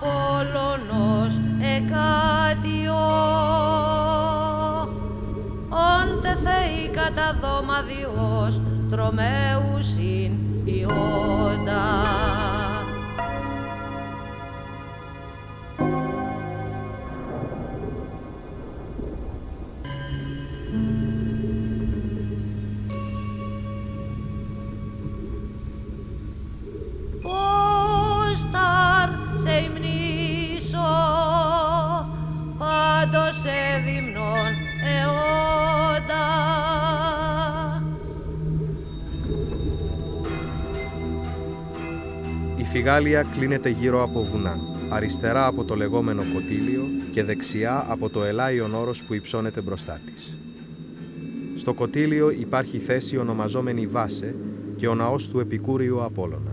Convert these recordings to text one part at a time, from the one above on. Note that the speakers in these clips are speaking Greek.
Απόλλωνος εκάτιο, όντε θεοί κατά δωμαδιος τρομέουσιν ιόντα. Η Φιγάλια κλείνεται γύρω από βουνά, αριστερά από το λεγόμενο Κωτήλιο και δεξιά από το Ελάιον όρος που υψώνεται μπροστά της. Στο Κωτήλιο υπάρχει θέση ονομαζόμενη Βάσε και ο ναός του Επικούριου Απόλλωνα.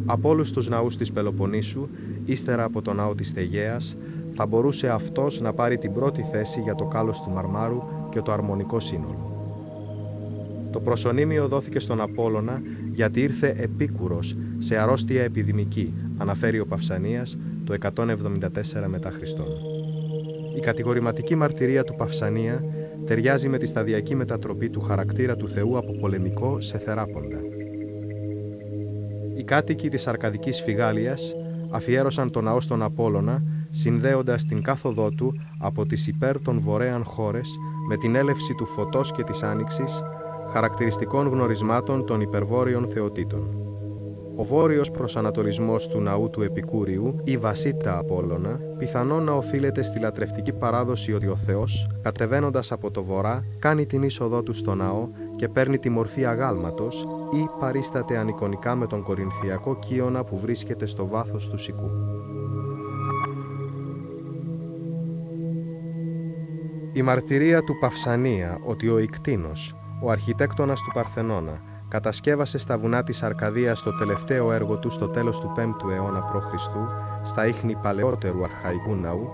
Από όλους τους ναούς της Πελοποννήσου, ύστερα από το ναό της Θεγέας, θα μπορούσε αυτός να πάρει την πρώτη θέση για το κάλος του Μαρμάρου και το αρμονικό σύνολο. Το προσωνύμιο δόθηκε στον Απόλλωνα γιατί ήρθε επίκουρος σε αρρώστια επιδημική, αναφέρει ο Παυσανίας το 174 μετά Χριστόν. Η κατηγορηματική μαρτυρία του Παυσανία ταιριάζει με τη σταδιακή μετατροπή του χαρακτήρα του Θεού από πολεμικό σε θεράποντα. Οι κάτοικοι της Αρκαδικής Φιγάλιας αφιέρωσαν το ναό στον Απόλλωνα, συνδέοντας την κάθοδό του από τις υπέρ των βορέαν χώρες με την έλευση του φωτός και της άνοιξης, χαρακτηριστικών γνωρισμάτων των υπερβόρειων θεοτήτων. Ο βόρειος προσανατολισμός του ναού του Επικούριου, η Βασίτα Απόλλωνα, πιθανόν να οφείλεται στη λατρευτική παράδοση ότι ο Θεός, κατεβαίνοντας από το βορρά, κάνει την είσοδό του στο ναό και παίρνει τη μορφή αγάλματος ή παρίσταται ανεικονικά με τον Κορινθιακό κύωνα που βρίσκεται στο βάθος του Σικού. Η μαρτυρία του Παυσανία ότι ο Ικτίνος, ο αρχιτέκτονας του Παρθενώνα, κατασκεύασε στα βουνά της Αρκαδίας το τελευταίο έργο του στο τέλος του 5ου αιώνα π.Χ. στα ίχνη παλαιότερου αρχαϊκού ναού,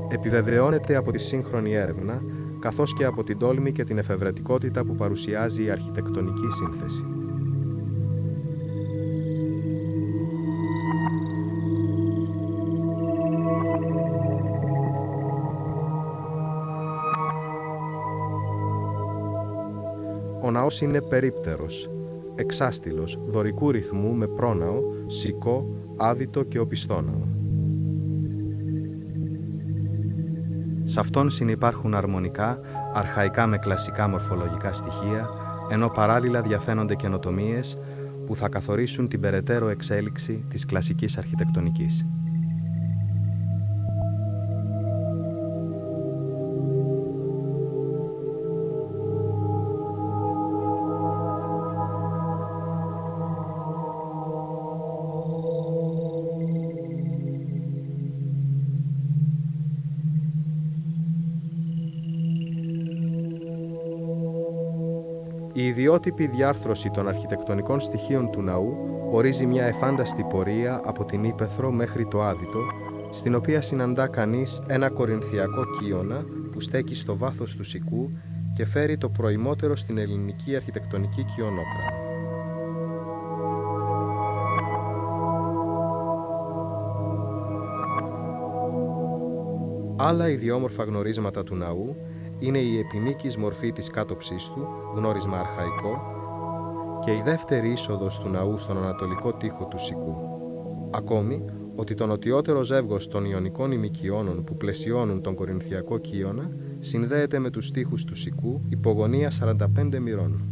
επιβεβαιώνεται από τη σύγχρονη έρευνα, καθώς και από την τόλμη και την εφευρετικότητα που παρουσιάζει η αρχιτεκτονική σύνθεση. Ο ναός είναι περίπτερος, εξάστηλος, δωρικού ρυθμού με πρόναο, σικό, άδυτο και οπισθόναο. Σε αυτόν συνυπάρχουν αρμονικά, αρχαϊκά με κλασικά μορφολογικά στοιχεία, ενώ παράλληλα διαφαίνονται καινοτομίες που θα καθορίσουν την περαιτέρω εξέλιξη της κλασικής αρχιτεκτονικής. Η ιδιότυπη διάρθρωση των αρχιτεκτονικών στοιχείων του ναού ορίζει μια εφάνταστη πορεία από την ύπαιθρο μέχρι το άδυτο, στην οποία συναντά κανείς ένα κορινθιακό κύωνα που στέκει στο βάθος του Σικού και φέρει το προημότερο στην ελληνική αρχιτεκτονική κυωνόκρα. Άλλα ιδιόμορφα γνωρίσματα του ναού είναι η επιμήκης μορφή της κάτωψής του, γνώρισμα αρχαϊκό, και η δεύτερη είσοδος του ναού στον ανατολικό τοίχο του Σικού. Ακόμη, ότι το νοτιότερο ζεύγος των Ιωνικών ημικυώνων που πλαισιώνουν τον Κορινθιακό κύωνα συνδέεται με τους τοίχους του Σικού υπογωνία 45 μοιρών.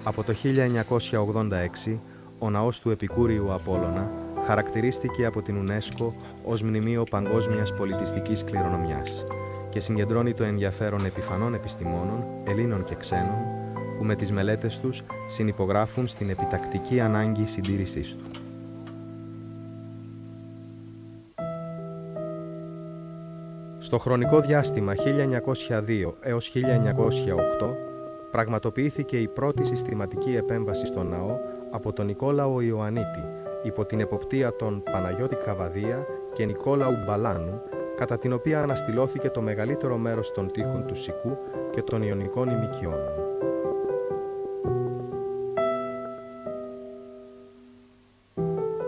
Από το 1986, ο ναός του Επικούριου Απόλλωνα χαρακτηρίστηκε από την UNESCO ως μνημείο παγκόσμιας πολιτιστικής κληρονομιάς και συγκεντρώνει το ενδιαφέρον επιφανών επιστημόνων, Ελλήνων και ξένων, που με τις μελέτες τους συνυπογράφουν στην επιτακτική ανάγκη συντήρησής του. Στο χρονικό διάστημα 1902 έως 1908, πραγματοποιήθηκε η πρώτη συστηματική επέμβαση στο ναό από τον Νικόλαο Ιωαννίτη, υπό την εποπτεία των Παναγιώτη Καβαδία και Νικόλαου Μπαλάνου, κατά την οποία αναστηλώθηκε το μεγαλύτερο μέρος των τοίχων του Σικού και των Ιωνικών ημικιώνων.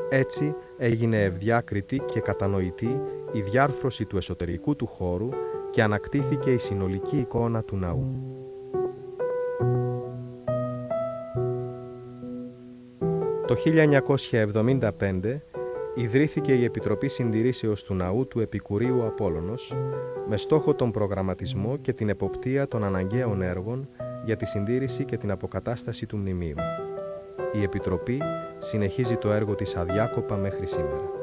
Έτσι έγινε ευδιάκριτη και κατανοητή η διάρθρωση του εσωτερικού του χώρου και ανακτήθηκε η συνολική εικόνα του ναού. Το 1975 ιδρύθηκε η Επιτροπή Συντηρήσεως του Ναού του Επικουρίου Απόλλωνος με στόχο τον προγραμματισμό και την εποπτεία των αναγκαίων έργων για τη συντήρηση και την αποκατάσταση του μνημείου. Η Επιτροπή συνεχίζει το έργο της αδιάκοπα μέχρι σήμερα.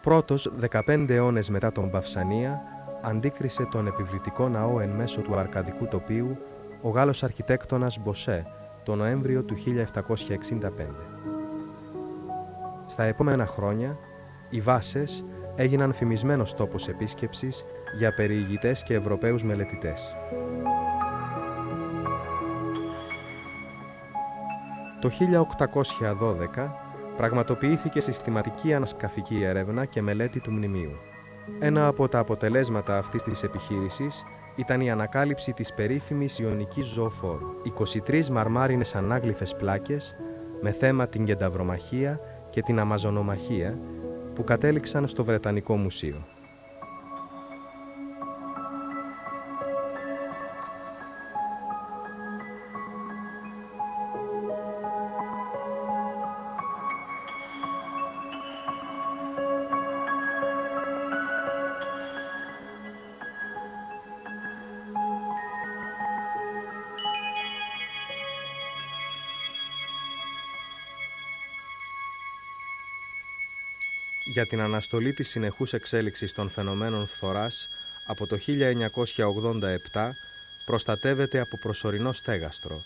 Πρώτος, 15 αιώνες μετά τον Παυσανία, αντίκρισε τον επιβλητικό ναό εν μέσω του αρκαδικού τοπίου ο Γάλλος αρχιτέκτονας Μποσέ το Νοέμβριο του 1765. Στα επόμενα χρόνια, οι βάσες έγιναν φημισμένος τόπος επίσκεψης για περιηγητές και Ευρωπαίους μελετητές. Το 1812 πραγματοποιήθηκε συστηματική ανασκαφική έρευνα και μελέτη του μνημείου. Ένα από τα αποτελέσματα αυτής της επιχείρησης ήταν η ανακάλυψη της περίφημης Ιωνικής ζωοφόρου. 23 μαρμάρινες ανάγλυφες πλάκες με θέμα την κενταυρομαχία και την αμαζονομαχία που κατέληξαν στο Βρετανικό Μουσείο. Για την αναστολή της συνεχούς εξέλιξης των φαινομένων φθοράς, από το 1987 προστατεύεται από προσωρινό στέγαστρο.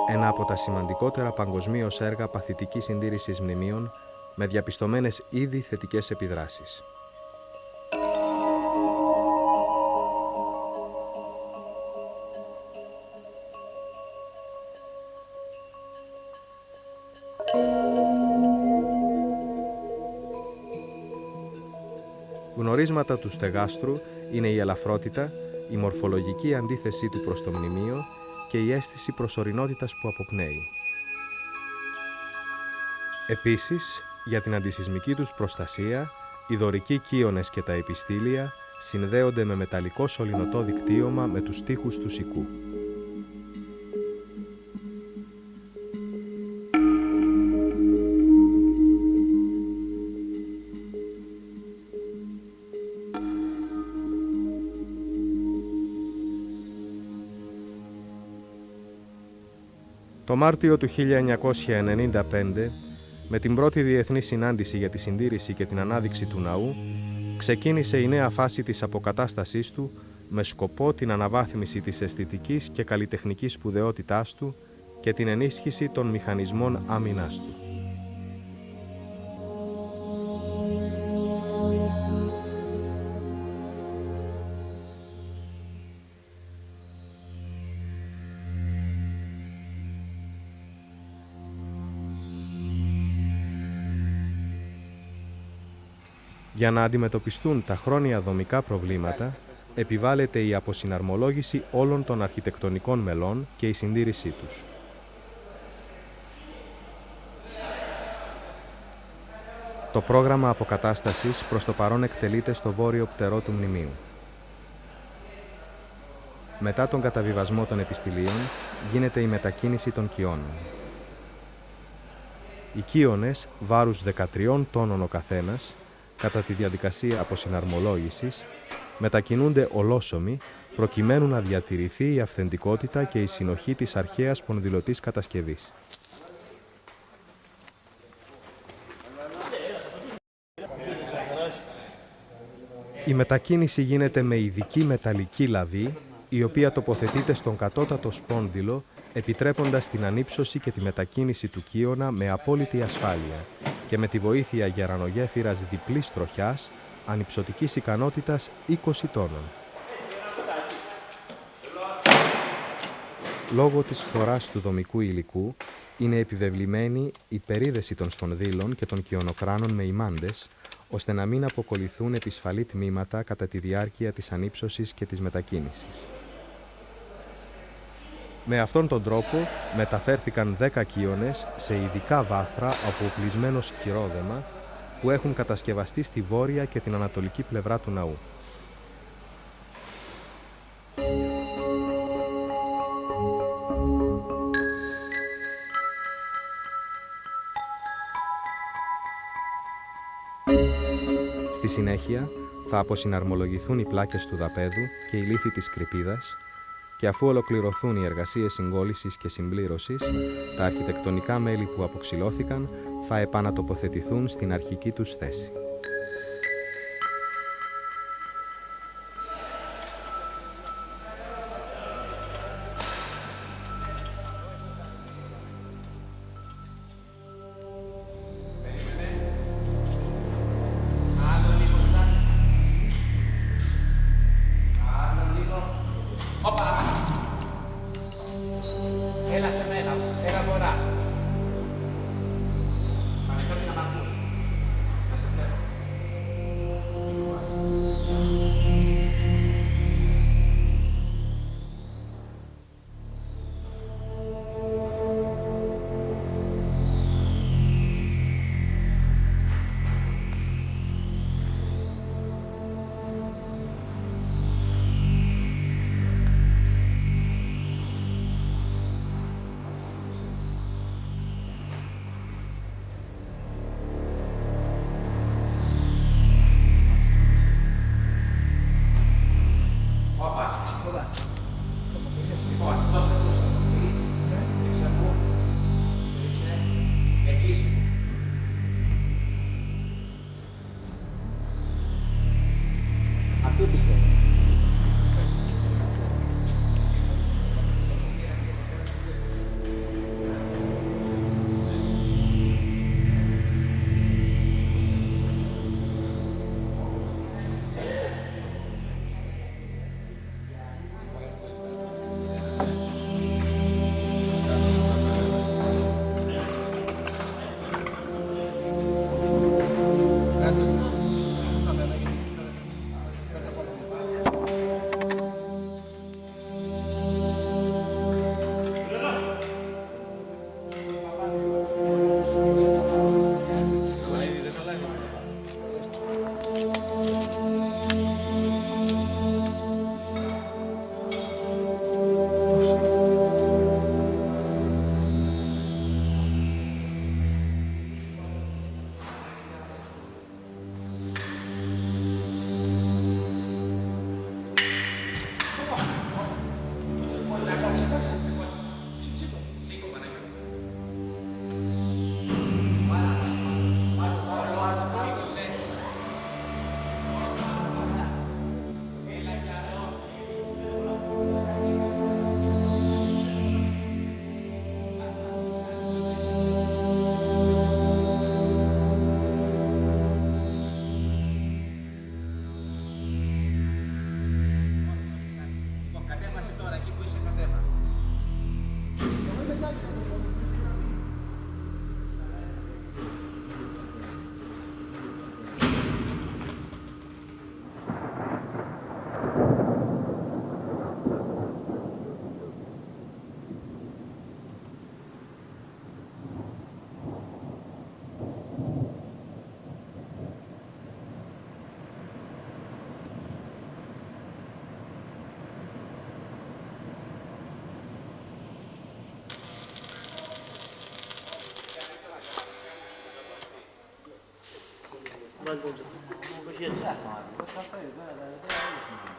Ένα από τα σημαντικότερα παγκοσμίως έργα παθητικής συντήρησης μνημείων, με διαπιστωμένες ήδη θετικές επιδράσεις. Γνωρίσματα του στεγάστρου είναι η ελαφρότητα, η μορφολογική αντίθεσή του προς το μνημείο και η αίσθηση προσωρινότητας που αποπνέει. Επίσης, για την αντισυσμική τους προστασία, οι δωρικοί κύονες και τα επιστήλια συνδέονται με μεταλλικό σωληνωτό δικτύωμα με τους τοίχους του Σικού. Το Μάρτιο του 1995, με την πρώτη διεθνή συνάντηση για τη συντήρηση και την ανάδειξη του ναού, ξεκίνησε η νέα φάση της αποκατάστασής του με σκοπό την αναβάθμιση της αισθητικής και καλλιτεχνικής σπουδαιότητάς του και την ενίσχυση των μηχανισμών άμυνας του. Για να αντιμετωπιστούν τα χρόνια δομικά προβλήματα, επιβάλλεται η αποσυναρμολόγηση όλων των αρχιτεκτονικών μελών και η συντήρησή τους. Το πρόγραμμα αποκατάστασης προς το παρόν εκτελείται στο βόρειο πτερό του μνημείου. Μετά τον καταβιβασμό των επιστηλίων, γίνεται η μετακίνηση των κυώνων. Οι κύονες, βάρους 13 τόνων ο καθένας, κατά τη διαδικασία αποσυναρμολόγησης, μετακινούνται ολόσωμοι προκειμένου να διατηρηθεί η αυθεντικότητα και η συνοχή της αρχαίας σπονδυλωτής κατασκευής. Η μετακίνηση γίνεται με ειδική μεταλλική λαβή, η οποία τοποθετείται στον κατώτατο σπόνδυλο, επιτρέποντας την ανύψωση και τη μετακίνηση του κύωνα με απόλυτη ασφάλεια, και με τη βοήθεια γερανογέφυρας διπλής τροχιάς, ανυψωτικής ικανότητας 20 τόνων. Λόγω της φθοράς του δομικού υλικού, είναι επιβεβλημένη η περίδεση των σφονδύλων και των κυονοκράνων με ημάντες, ώστε να μην αποκολληθούν επισφαλή τμήματα κατά τη διάρκεια της ανύψωσης και της μετακίνησης. Με αυτόν τον τρόπο μεταφέρθηκαν 10 κύονες σε ειδικά βάθρα από οπλισμένο χειρόδεμα που έχουν κατασκευαστεί στη βόρεια και την ανατολική πλευρά του ναού. Στη συνέχεια θα αποσυναρμολογηθούν οι πλάκες του δαπέδου και η λίθη της κρυπίδας και αφού ολοκληρωθούν οι εργασίες συγκόλλησης και συμπλήρωσης, τα αρχιτεκτονικά μέλη που αποξυλώθηκαν θα επανατοποθετηθούν στην αρχική τους θέση.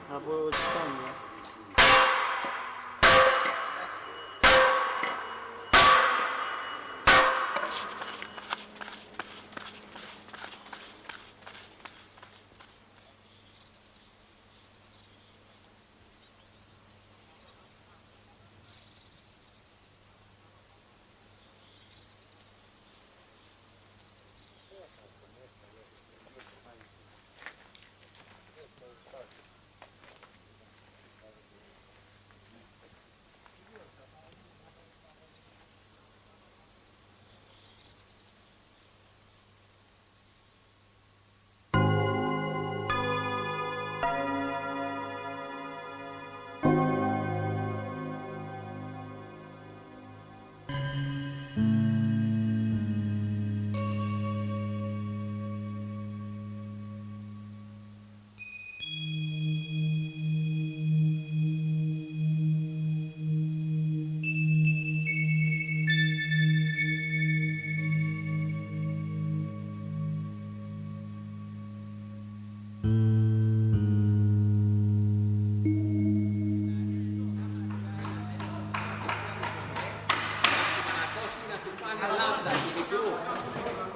Από Τιτάνια.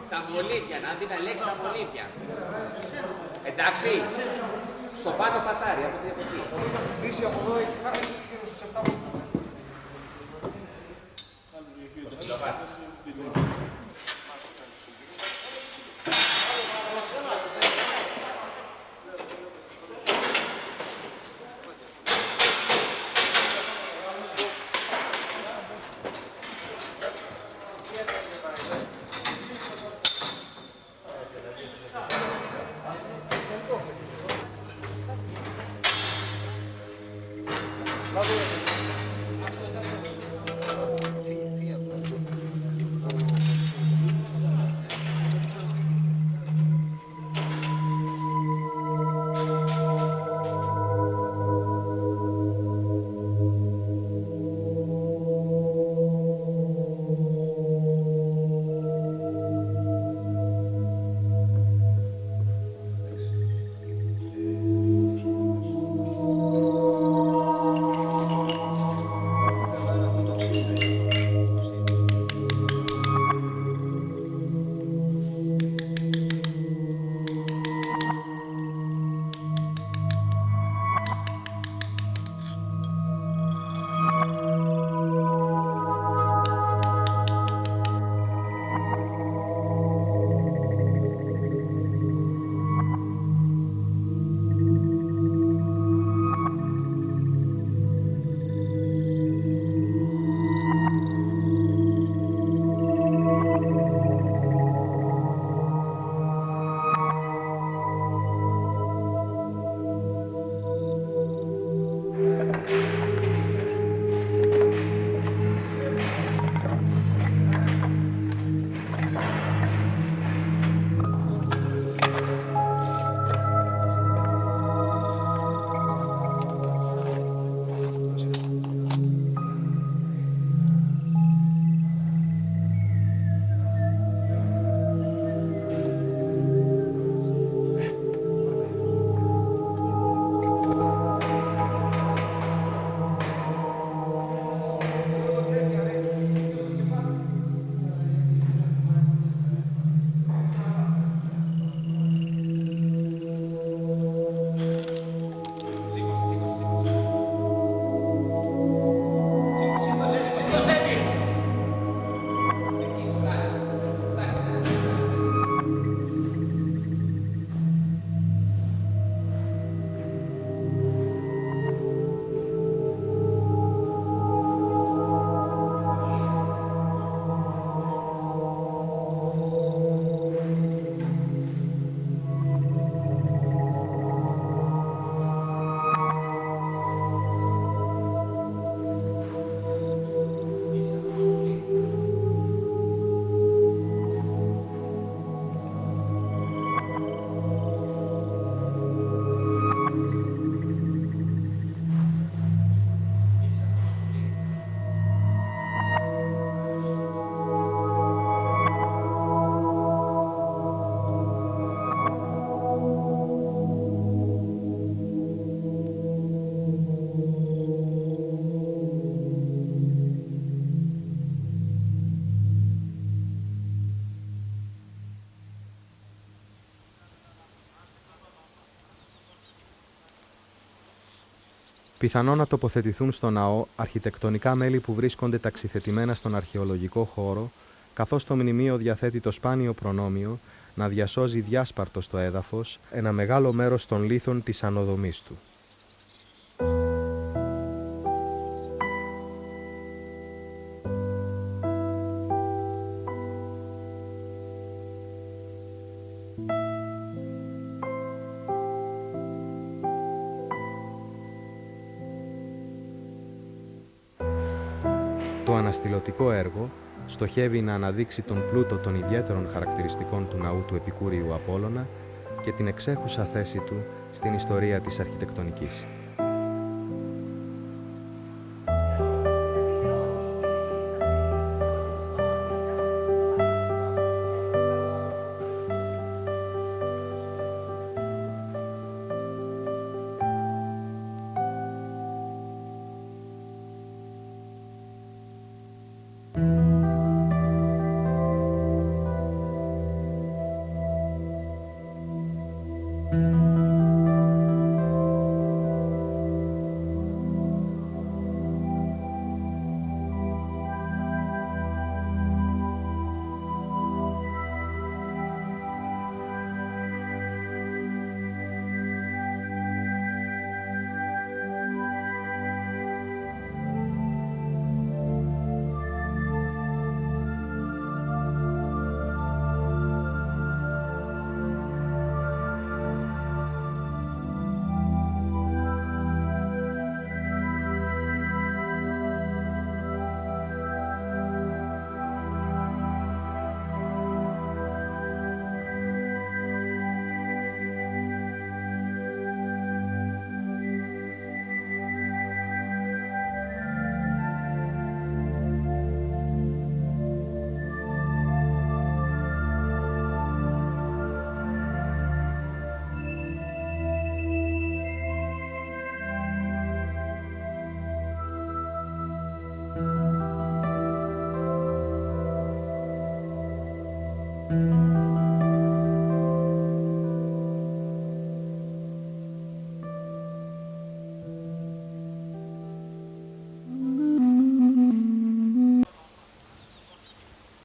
Τα μολύβια, να δει να λέξει τα μολύβια. Εντάξει. Στο πάνω πατάρι, από εκεί. Λύση από εδώ έχει κάνει γύρω στους 7 πόντους. Πιθανόν να τοποθετηθούν στο ναό αρχιτεκτονικά μέλη που βρίσκονται ταξιθετημένα στον αρχαιολογικό χώρο, καθώς το μνημείο διαθέτει το σπάνιο προνόμιο να διασώζει διάσπαρτο στο έδαφος ένα μεγάλο μέρος των λίθων της ανοδομής του. Το αναστηλωτικό έργο στοχεύει να αναδείξει τον πλούτο των ιδιαίτερων χαρακτηριστικών του ναού του Επικούριου Απόλλωνα και την εξέχουσα θέση του στην ιστορία της αρχιτεκτονικής.